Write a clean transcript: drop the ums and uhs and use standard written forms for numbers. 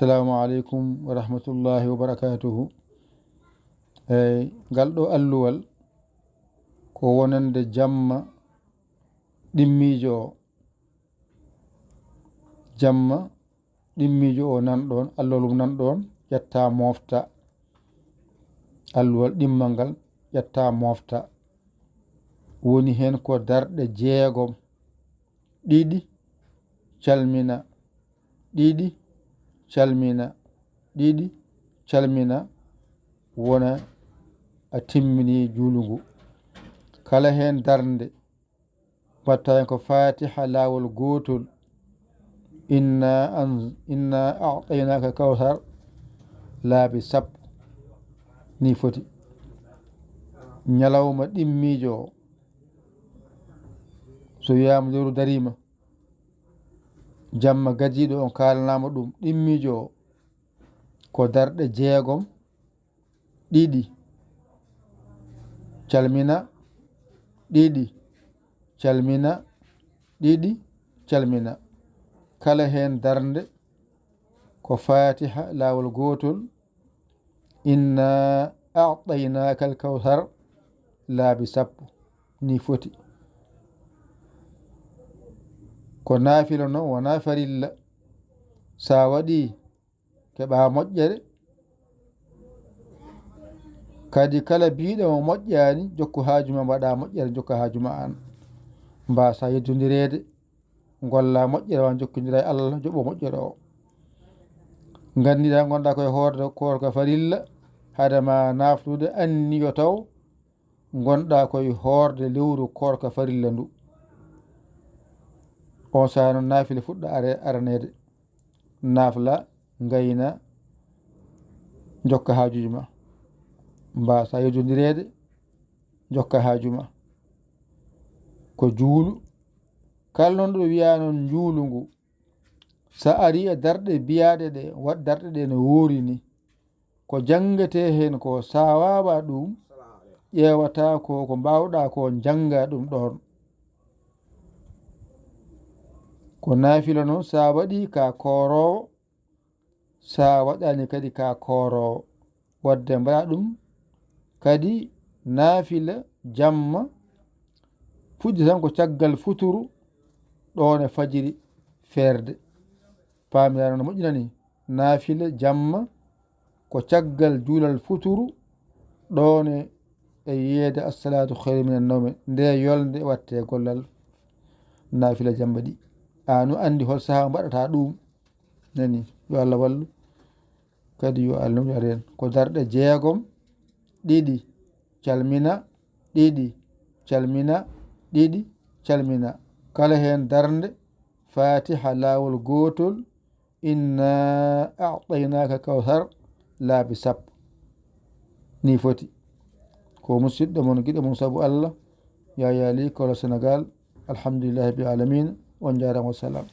assalamu alaikum wa rahmatullahi wa barakatuhu. Galɗo alluwal ko wonande jamma ɗimmijo o. Jamma ɗimmijo o nanɗon, alluwal nanɗon ƴetta mofta. Alluwal ɗimmal ngal ƴetta mofta. Woni hen ko darɗe 6 ɗiɗi calmina, ɗiɗi calmina, ɗiɗi calmina, wona a timmini julungu. Kala hen darnde mbatta hen ko fatiha lawol gotol, inna a'tainaka kawsar laabi sappo ni foti. Ñalawma ɗimmijo o so wiyama lewru darima, jamma gajiɗo on kalanama ɗum, ɗimmijo o ko darɗe 6 ɗiɗi calmina, ɗiɗi calmina, ɗiɗi calmina. Kala hen darnde ko fatiha lawol gotol, inna a'tainaka al-kawsar laabi sappo ni foti. Ko naafila noon wona farilla. Sa waɗi keɓa moƴƴere. Kadi kala biɗo mo moƴƴani jokku hajuma mbaɗa moƴƴere jokka hajuma an. Mbasa yeddodirede golla moƴƴere wa jokkidira e Allah joɓo moƴƴere o. Gandira gonɗa koye horde korka farilla, hadema naftude anniyo taw gonɗa koye horde lewru korka farilla ndu. On sano nafile fuɗɗa aranede. Nafla gayna jokka hajujuma. Mbasa yeddodirede jokka hajuma. Ko juulu kala non ɗo wiya non juulu ngu, sa ari e darɗe biyaɗe ɗe, wat darɗe ɗe no wori ni, ko jangete hen ko sa wawa ɗum ƴewata ko mbawɗa ko janga ɗum ɗon. Ko nafila noon sa waɗi ka korowo, sa waɗani kadi ka korowo. Wadde mbaɗa ɗum kadi nafila jamma fuɗɗi tan ko caggal futuru ɗon e fajiri ferde. Pamirano no moƴƴinani nafila jamma ko caggal julal futuru ɗon e yiyede assalatu khairu minan nawmi. Nde yolde watte gollal nafila jamma ɗi. Anu andi hol saha mbaɗata ɗum. Nani yo Allah wallu kadi yo Allah yaren. Ko darɗe 6 ɗiɗi calmina, ɗiɗi calmina, ɗiɗi calmina. Kala hen darnde fatiha lawol gotol, inna a'tainaka kawsar laabi sappo ni foti. Ko musidɗo mon giɗo mon sabu Allah, Yaya Ly Kolo Sénégal. Alhamdulillahi rabbil alamin. On jarama, wassalam.